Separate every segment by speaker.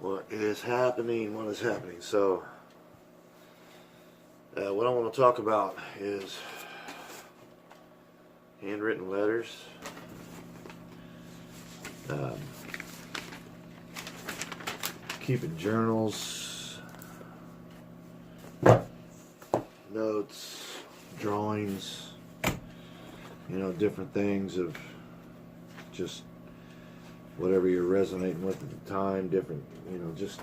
Speaker 1: What is happening? What is happening? So, what I want to talk about is handwritten letters, um, keeping journals, notes, drawings, different things of just whatever you're resonating with at the time, different, just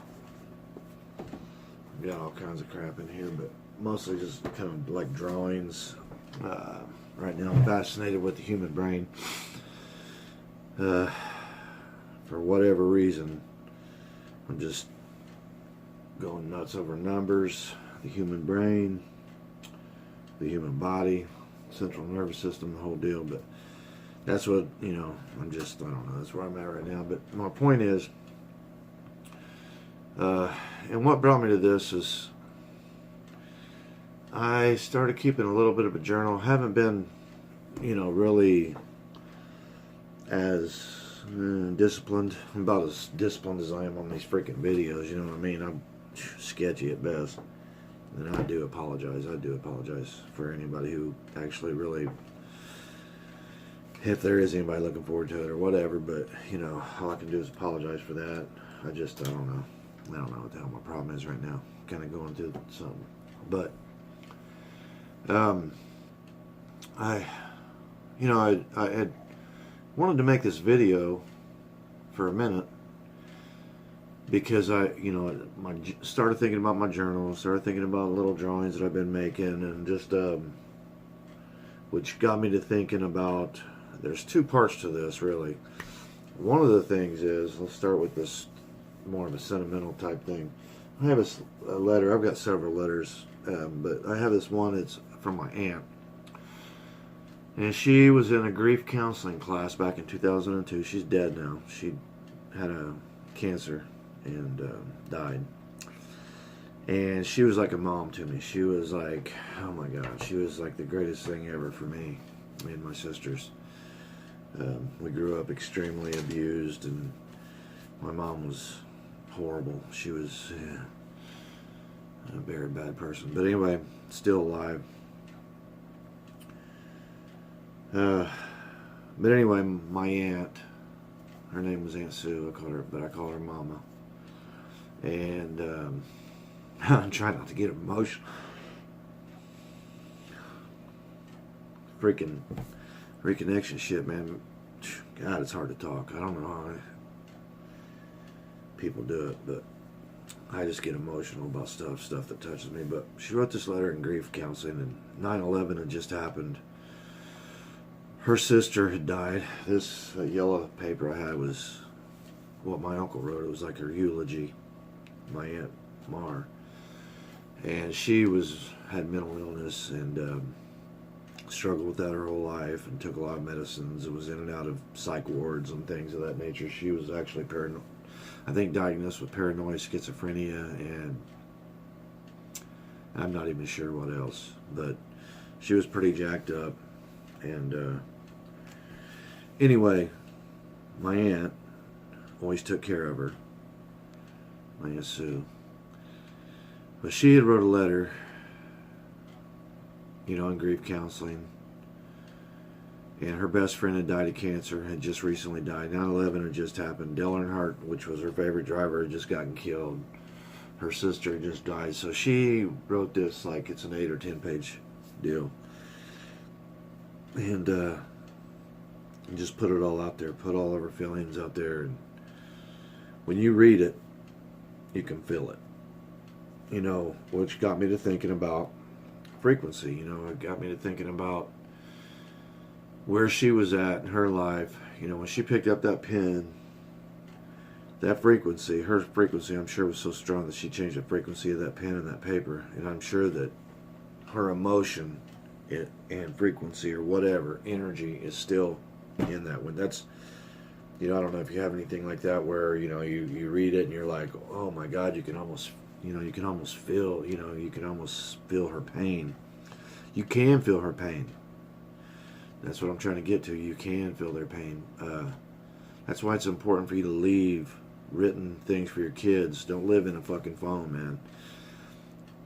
Speaker 1: got all kinds of crap in here, but mostly just kind of like drawings. Right now I'm fascinated with the human brain. For whatever reason, I'm just going nuts over numbers, the human brain, the human body, central nervous system, the whole deal. But that's what, I don't know, that's where I'm at right now. But my point is, and what brought me to this is I started keeping a little bit of a journal. Haven't been, really as disciplined. I'm about as disciplined as I am on these freaking videos, you know what I mean? I'm sketchy at best. And I do apologize. For anybody who actually really, if there is anybody looking forward to it or whatever, but, all I can do is apologize for that. I don't know. I don't know what the hell my problem is right now. Kind of going through something. But, I had wanted to make this video for a minute because started thinking about my journal, started thinking about little drawings that I've been making, and just, which got me to thinking about, there's two parts to this, really. One of the things is, let's start with this more of a sentimental type thing. I have a letter, I've got several letters, but I have this one, it's from my aunt. And she was in a grief counseling class back in 2002. She's dead now. She had a cancer and died. And she was like a mom to me. She was like, oh my God, she was like the greatest thing ever for me and my sisters. We grew up extremely abused, and my mom was horrible. She was a very bad person. But anyway, still alive. But anyway, my aunt, her name was Aunt Sue, I call her Mama. And I'm trying not to get emotional. Freaking reconnection shit, man. God, it's hard to talk. I don't know how people do it, but I just get emotional about stuff that touches me. But she wrote this letter in grief counseling, and 9/11 had just happened. Her sister had died. This yellow paper I had was what my uncle wrote. It was like her eulogy, my Aunt Mar. And she had mental illness and struggled with that her whole life and took a lot of medicines. It was in and out of psych wards and things of that nature. She was actually diagnosed with paranoid schizophrenia, and I'm not even sure what else. But she was pretty jacked up. And anyway, my aunt always took care of her, my Aunt Sue. But she had wrote a letter, in grief counseling. And her best friend had died of cancer, had just recently died. 9/11 had just happened. Dale Earnhardt, which was her favorite driver, had just gotten killed. Her sister had just died. So she wrote this like it's an 8 or 10 page deal. And just put it all out there, put all of her feelings out there. And when you read it, you can feel it. Which got me to thinking about frequency. It got me to thinking about where she was at in her life. When she picked up that pen, that frequency, her frequency, I'm sure was so strong that she changed the frequency of that pen and that paper. And I'm sure that her emotion and frequency or whatever energy is still in that one. That's, I don't know if you have anything like that where you read it and you're like, oh my God, you can almost feel her pain. You can feel her pain. That's what I'm trying to get to. You can feel their pain. That's why it's important for you to leave written things for your kids. Don't live in a fucking phone, man.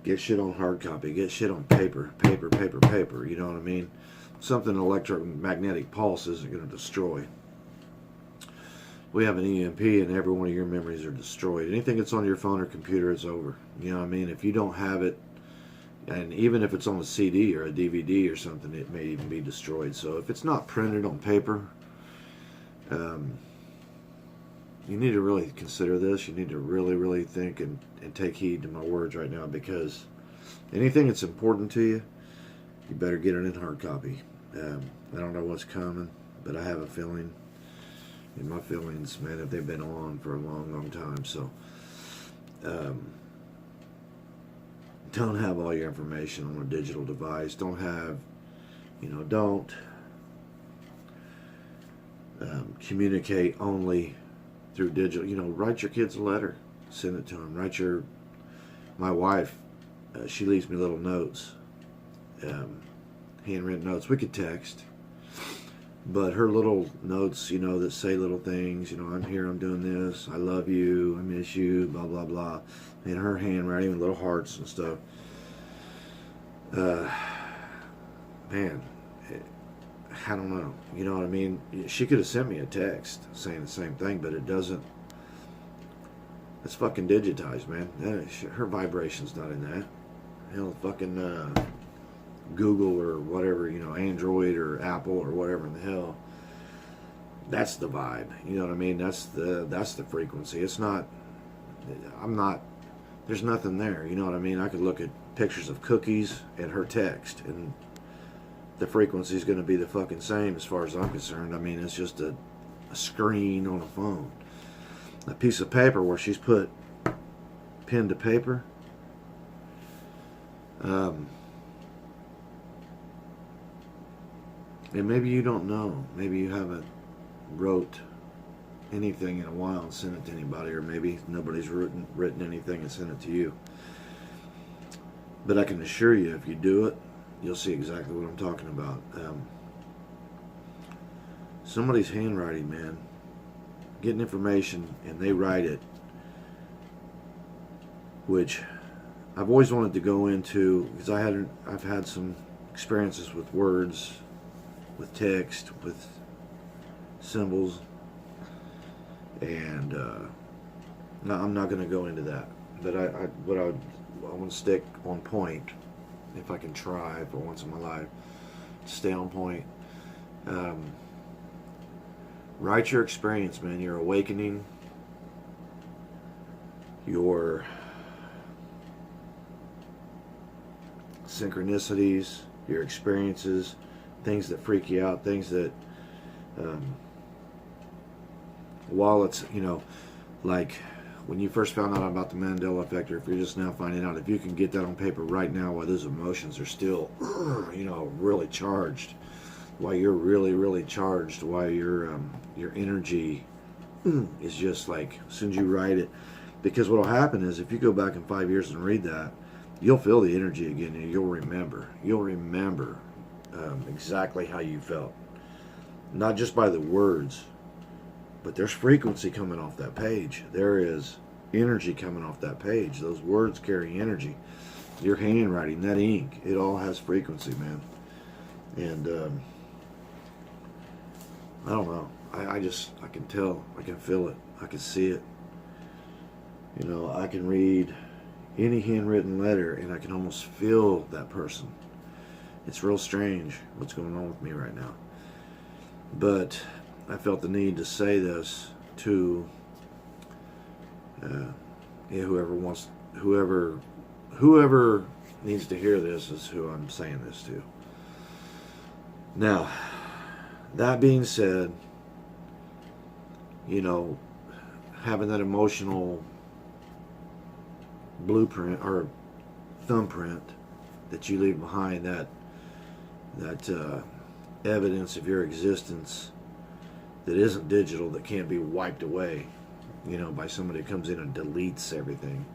Speaker 1: Get shit on hard copy. Get shit on paper. Paper, paper, paper. You know what I mean? Something electromagnetic pulse isn't going to destroy. We have an EMP and every one of your memories are destroyed. Anything that's on your phone or computer is over. You know what I mean? If you don't have it, and even if it's on a CD or a DVD or something, it may even be destroyed. So if it's not printed on paper, you need to really consider this. You need to really, really think and take heed to my words right now, because anything that's important to you, you better get it in hard copy. I don't know what's coming, but I have a feeling. And my feelings, man, if they've been on for a long, long time. So, don't have all your information on a digital device. Don't have, don't communicate only through digital. Write your kids a letter, send it to them. My wife, she leaves me little notes, handwritten notes. We could text. But her little notes, that say little things, I'm here, I'm doing this, I love you, I miss you, blah, blah, blah. And her handwriting with little hearts and stuff. Man, I don't know. You know what I mean? She could have sent me a text saying the same thing, but it doesn't. It's fucking digitized, man. Her vibration's not in that. Hell, fucking Google or whatever, Android or Apple or whatever in the hell. That's the vibe. You know what I mean? That's the frequency. It's not. There's nothing there. You know what I mean? I could look at pictures of cookies and her text, and the frequency is going to be the fucking same as far as I'm concerned. I mean, it's just a screen on a phone. A piece of paper where she's put pen to paper. And maybe you don't know. Maybe you haven't wrote anything in a while and sent it to anybody, or maybe nobody's written anything and sent it to you. But I can assure you, if you do it, you'll see exactly what I'm talking about. Somebody's handwriting, man, getting information and they write it, which I've always wanted to go into, because I've had some experiences with words, with text, with symbols, and no, I'm not going to go into that. But I want to stick on point, if I can try for once in my life, stay on point. Write your experience, man. Your awakening, your synchronicities, your experiences, things that freak you out, things that, while it's, like when you first found out about the Mandela effect, or if you're just now finding out, if you can get that on paper right now while those emotions are still, really charged, while you're really, really charged, while your energy is just like, as soon as you write it, because what will happen is, if you go back in 5 years and read that, you'll feel the energy again, and you'll remember exactly how you felt, not just by the words, but there's frequency coming off that page. There is energy coming off that page. Those words carry energy. Your handwriting, that ink, it all has frequency, man. And I don't know. I can tell. I can feel it. I can see it. I can read any handwritten letter and I can almost feel that person. It's real strange what's going on with me right now. But I felt the need to say this to whoever needs to hear this is who I'm saying this to. Now, that being said, having that emotional blueprint or thumbprint that you leave behind, that evidence of your existence that isn't digital, that can't be wiped away, by somebody who comes in and deletes everything.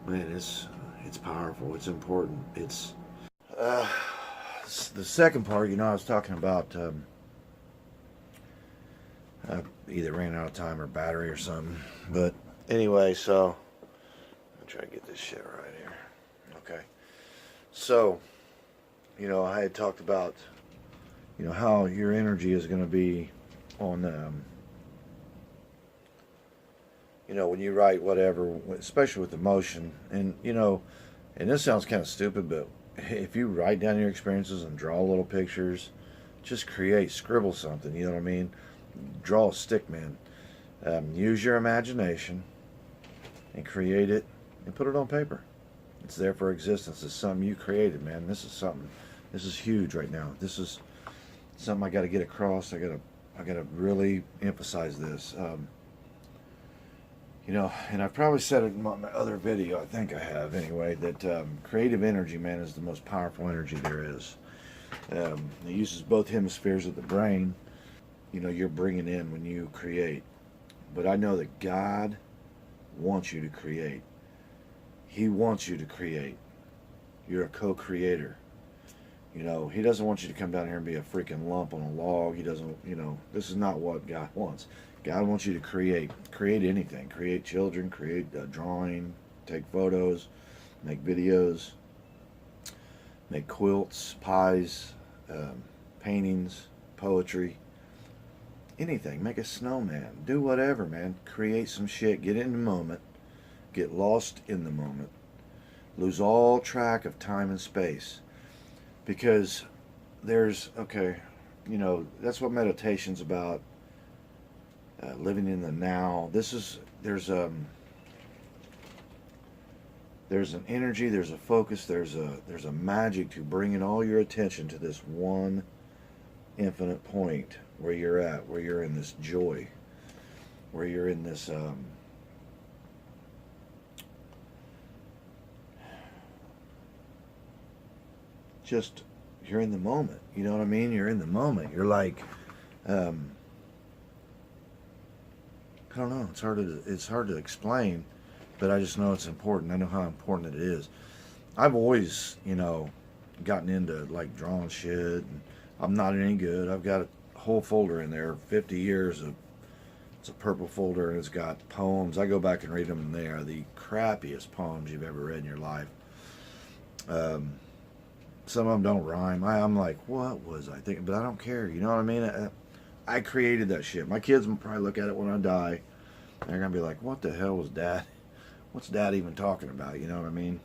Speaker 1: Man, it's powerful. It's important. It's the second part. I was talking about I either ran out of time or battery or something. But anyway, so I'll try to get this shit right here. Okay. So, you know, I had talked about, you know, how your energy is going to be on, you know, when you write whatever, especially with emotion. And, you know, and this sounds kind of stupid, but if you write down your experiences and draw little pictures, just create, scribble something, you know what I mean? Draw a stick, man. Use your imagination and create it and put it on paper. It's there for existence. It's something you created, man. This is huge right now. This is something I got to get across. I gotta really emphasize this. You know, and I've probably said it in my other video, I think I have anyway, that creative energy, man, is the most powerful energy there is. It uses both hemispheres of the brain. You know, you're bringing in when you create. But I know that God wants you to create. He wants you to create. You're a co-creator. You know, He doesn't want you to come down here and be a freaking lump on a log. He doesn't, you know, this is not what God wants. God wants you to create. Create anything. Create children, create a drawing, take photos, make videos, make quilts, pies, paintings, poetry, anything. Make a snowman. Do whatever, man. Create some shit. Get in the moment. Get lost in the moment. Lose all track of time and space. Because there's, okay, you know, that's what meditation's about. Living in the now. There's an energy, there's a focus, there's a magic to bringing all your attention to this one infinite point where you're at, where you're in this joy, where you're in this just, you're in the moment. You know what I mean? You're in the moment. You're like, I don't know. It's hard to explain, but I just know it's important. I know how important it is. I've always, you know, gotten into like drawing shit. And I'm not any good. I've got a whole folder in there, 50 years of. It's a purple folder and it's got poems. I go back and read them, and they are the crappiest poems you've ever read in your life. Some of them don't rhyme. I'm like, what was I thinking? But I don't care. You know what I mean? I created that shit. My kids will probably look at it when I die. They're going to be like, what the hell was Dad? What's Dad even talking about? You know what I mean?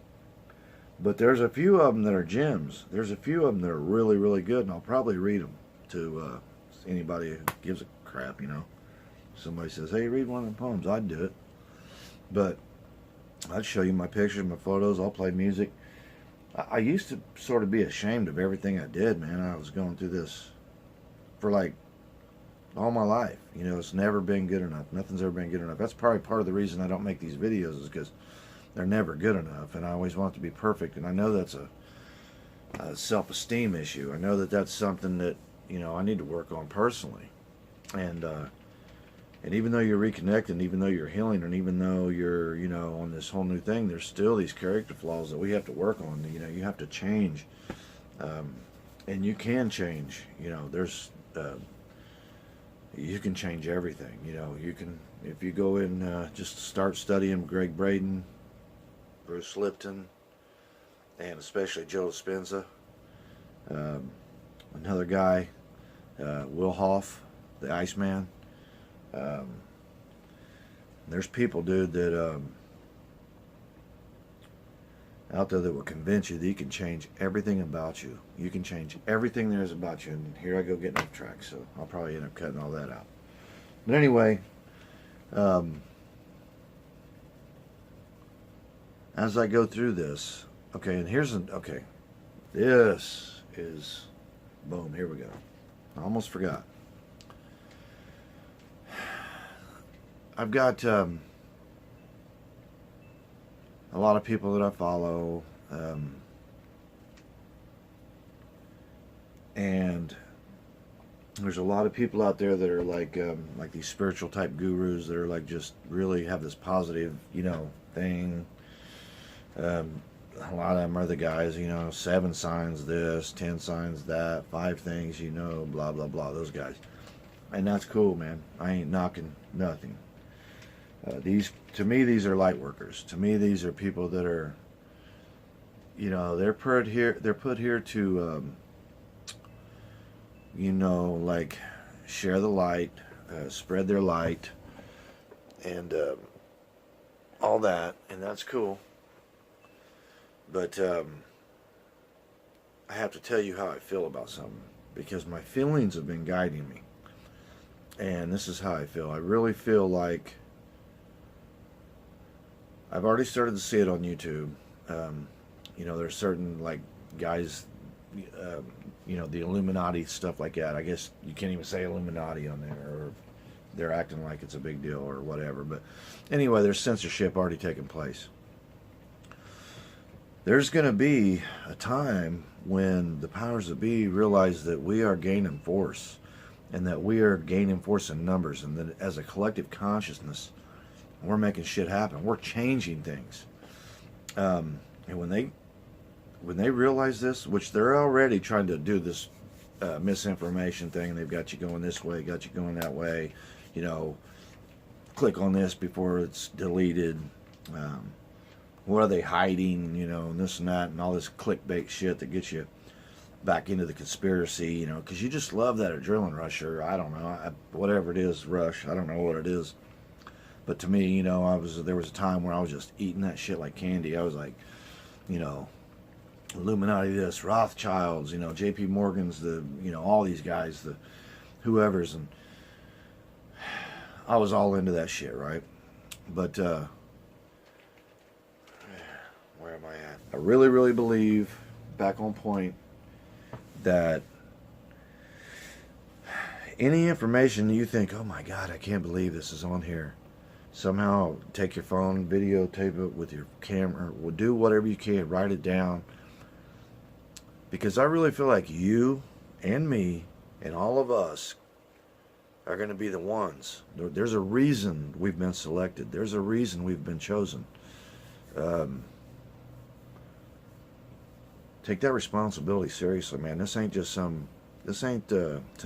Speaker 1: But there's a few of them that are gems. There's a few of them that are really, really good, and I'll probably read them to anybody who gives a crap, you know. Somebody says, hey, read one of the poems. I'd do it. But I'd show you my pictures, my photos. I'll play music. I used to sort of be ashamed of everything I did, man. I was going through this for like all my life. You know, it's never been good enough. Nothing's ever been good enough. That's probably part of the reason I don't make these videos, is because they're never good enough, and I always want it to be perfect. And I know that's a self-esteem issue. I know that that's something that, you know, I need to work on personally. And even though you're reconnecting, even though you're healing, and even though you're, you know, on this whole new thing, there's still these character flaws that we have to work on. You know, you have to change, and you can change. You know, there's you can change everything. You know, you can, if you go in, just start studying Greg Braden, Bruce Lipton, and especially Joe Dispenza. Another guy, Will Hoff, the Iceman. There's people, dude, that out there that will convince you that you can change everything about you. You can change everything there is about you. And here I go getting off track, so I'll probably end up cutting all that out. But anyway, as I go through this, okay, and here's okay, this is, boom, here we go. I almost forgot. I've got a lot of people that I follow, and there's a lot of people out there that are like these spiritual type gurus that are like just really have this positive, you know, thing. A lot of them are the guys, you know, 7 signs this, 10 signs that, 5 things, you know, blah blah blah. Those guys. And that's cool, man. I ain't knocking nothing. To me, these are light workers. To me, these are people that are, they're put here. They're put here to, like, share the light, spread their light, and all that, and that's cool. But I have to tell you how I feel about something, because my feelings have been guiding me. And this is how I feel. I really feel like I've already started to see it on YouTube. There's certain, like, guys, the Illuminati, stuff like that. I guess you can't even say Illuminati on there, or they're acting like it's a big deal or whatever. But anyway, there's censorship already taking place. There's going to be a time when the powers that be realize that we are gaining force, and that we are gaining force in numbers, and that as a collective consciousness, we're making shit happen. We're changing things. And when they realize this, which they're already trying to do this misinformation thing, and they've got you going this way, got you going that way, click on this before it's deleted. What are they hiding, and this and that, and all this clickbait shit that gets you back into the conspiracy, because you just love that adrenaline rush, or I don't know, whatever it is, rush. I don't know what it is. But to me, there was a time where I was just eating that shit like candy. I was like, Illuminati this, Rothschilds, J.P. Morgan's, all these guys, the whoever's, and I was all into that shit, right? But where am I at? I really, really believe, back on point, that any information you think, oh my God, I can't believe this is on here, somehow take your phone, videotape it with your camera, or do whatever you can, write it down. Because I really feel like you and me and all of us are going to be the ones. There's a reason we've been selected. There's a reason we've been chosen. Take that responsibility seriously, man. To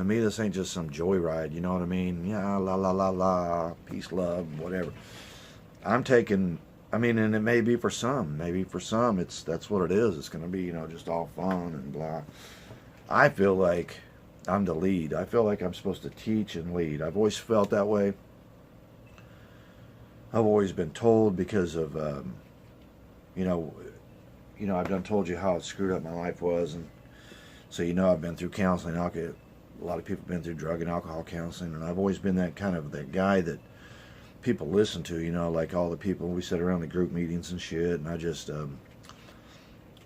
Speaker 1: me, this ain't just some joyride, you know what I mean? Yeah, la la la la, peace, love, whatever. And it may be for some. Maybe for some, that's what it is. It's going to be, just all fun and blah. I feel like I'm the lead. I feel like I'm supposed to teach and lead. I've always felt that way. I've always been told, because of, I've done told you how screwed up my life was, and so I've been through counseling. A lot of people have been through drug and alcohol counseling, and I've always been that guy that people listen to, like all the people we sit around the group meetings and shit, and I just,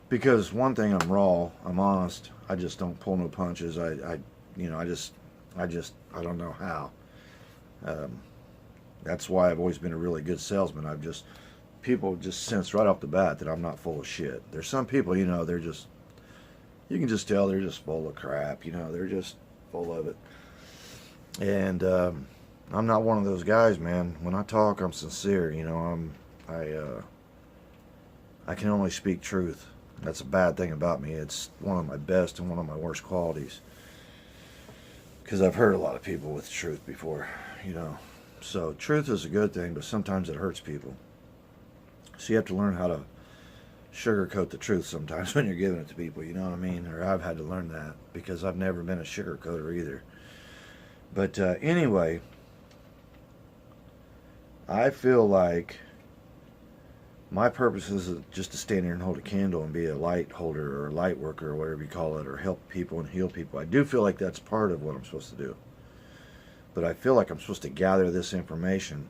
Speaker 1: because one thing, I'm raw, I'm honest, I just don't pull no punches, I don't know how. That's why I've always been a really good salesman. People just sense right off the bat that I'm not full of shit. There's some people, you can just tell they're just full of crap, they're just full of it. And I'm not one of those guys, man. When I talk, I'm sincere, I can only speak truth. That's a bad thing about me. It's one of my best and one of my worst qualities. Because I've hurt a lot of people with truth before, So truth is a good thing, but sometimes it hurts people. So you have to learn how to sugarcoat the truth sometimes when you're giving it to people, you know what I mean? Or I've had to learn that, because I've never been a sugarcoater either. But anyway, I feel like my purpose is just to stand here and hold a candle and be a light holder or a light worker or whatever you call it, or help people and heal people. I do feel like that's part of what I'm supposed to do. But I feel like I'm supposed to gather this information.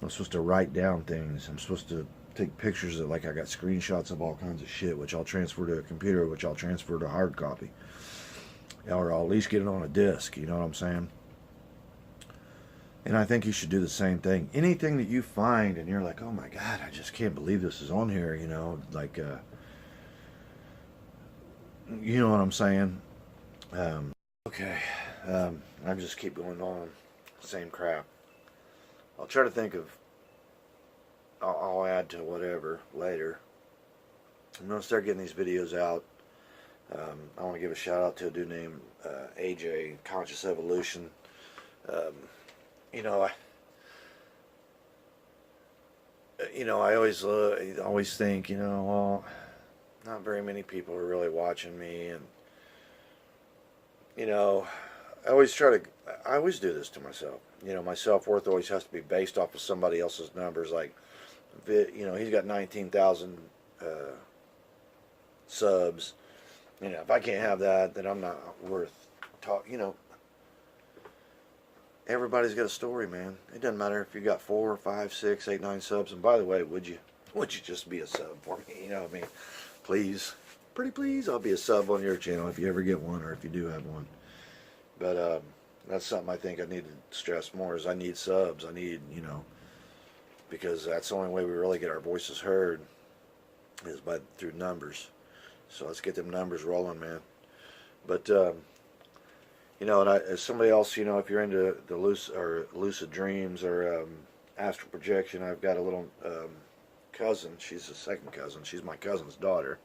Speaker 1: I'm supposed to write down things. I'm supposed to take pictures of, like, I got screenshots of all kinds of shit, which I'll transfer to a computer, which I'll transfer to a hard copy. Or I'll at least get it on a disc, you know what I'm saying? And I think you should do the same thing. Anything that you find and you're like, oh my God, I just can't believe this is on here, like, you know what I'm saying? Okay, I just keep going on, same crap. I'll try to think of, I'll add to whatever later. I'm going to start getting these videos out. I want to give a shout out to a dude named AJ, Conscious Evolution. Um, you know, I always think, well, not very many people are really watching me, and you know, I always do this to myself. My self-worth always has to be based off of somebody else's numbers. Like, he's got 19,000 subs. If I can't have that, then I'm not worth talking. Everybody's got a story, man. It doesn't matter if you got 4, 5, 6, 8, 9 subs. And by the way, would you just be a sub for me? Please, pretty please, I'll be a sub on your channel if you ever get one, or if you do have one. But that's something I think I need to stress more, is I need subs. I need, because that's the only way we really get our voices heard, is through numbers. So let's get them numbers rolling, man. But and as somebody else, if you're into the lucid dreams or astral projection, I've got a little cousin. She's a second cousin. She's my cousin's daughter,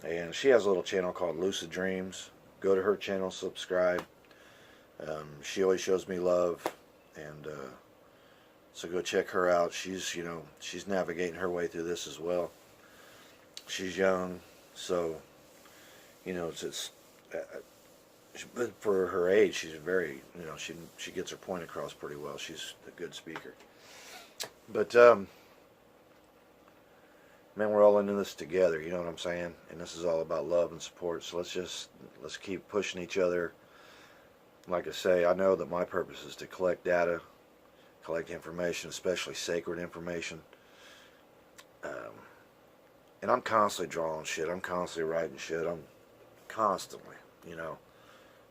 Speaker 1: and she has a little channel called Lucid Dreams. Go to her channel, subscribe. She always shows me love, and so go check her out. She's navigating her way through this as well. She's young, so but for her age, she's very, she gets her point across pretty well. She's a good speaker. But man, we're all into this together. You know what I'm saying? And this is all about love and support. So let's keep pushing each other. Like I say, I know that my purpose is to collect data, collect information, especially sacred information. And I'm constantly drawing shit. I'm constantly writing shit. I'm constantly,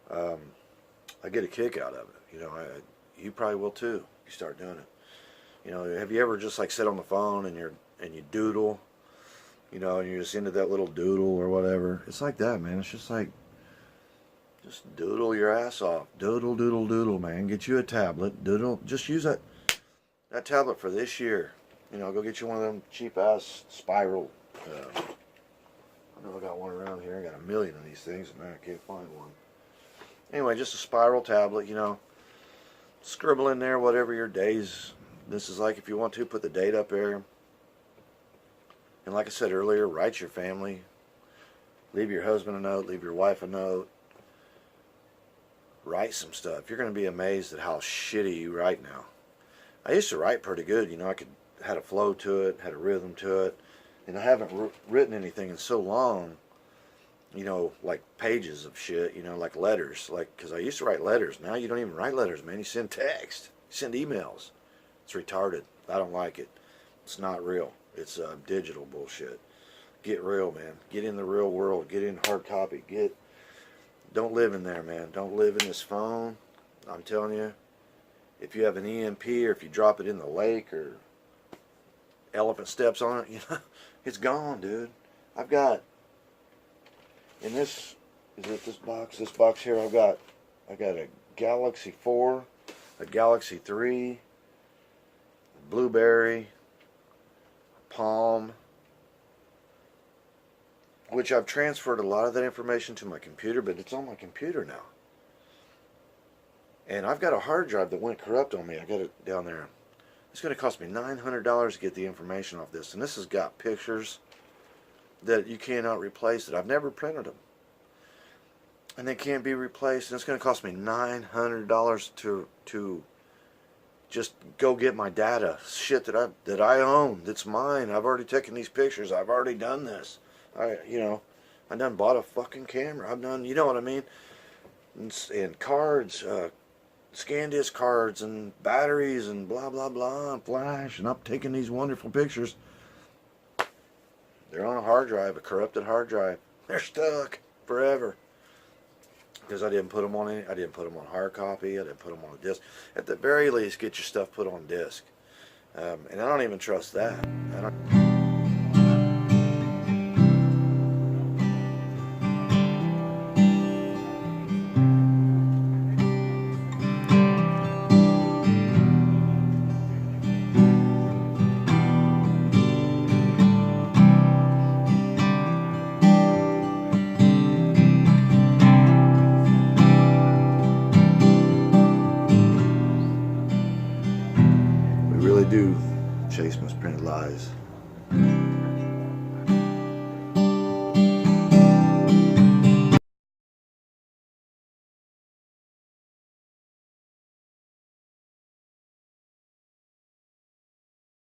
Speaker 1: I get a kick out of it. You probably will too. You start doing it. Have you ever just like sit on the phone and you doodle, and you're just into that little doodle or whatever? It's like that, man. It's just like, just doodle your ass off. Doodle, doodle, doodle, man. Get you a tablet. Doodle. Just use that tablet for this year. Go get you one of them cheap ass spiral. I know I got one around here. I got a million of these things, and I can't find one. Anyway, just a spiral tablet. Scribble in there whatever your days. This is like, if you want to, put the date up there. And like I said earlier, write your family. Leave your husband a note. Leave your wife a note. Write some stuff. You're going to be amazed at how shitty you write now. I used to write pretty good. I had a flow to it, had a rhythm to it. And I haven't written anything in so long, like pages of shit, like letters. Because I used to write letters. Now you don't even write letters, man. You send text. You send emails. It's retarded. I don't like it. It's not real. It's digital bullshit. Get real, man. Get in the real world. Get in hard copy. Don't live in there, man. Don't live in this phone. I'm telling you, if you have an EMP, or if you drop it in the lake, or elephant steps on it, it's gone, dude. I've got, in this, is it this box? This box here, I got a Galaxy 4, a Galaxy 3, a Blueberry, Palm, which I've transferred a lot of that information to my computer, but it's on my computer now. And I've got a hard drive that went corrupt on me. I got it down there. It's going to cost me $900 to get the information off this. And this has got pictures that you cannot replace it. I've never printed them. And they can't be replaced. And it's going to cost me $900 to just go get my data. Shit that I own. That's mine. I've already taken these pictures. I've already done this. I done bought a fucking camera. I've done, you know what I mean? And cards, ScanDisk cards and batteries and blah blah blah and flash, and I'm taking these wonderful pictures. They're on a hard drive, a corrupted hard drive. They're stuck forever because I didn't put them on I didn't put them on hard copy. I didn't put them on a disc. At the very least, get your stuff put on disc. And I don't even trust that. I don't. really do chase misprinted lies.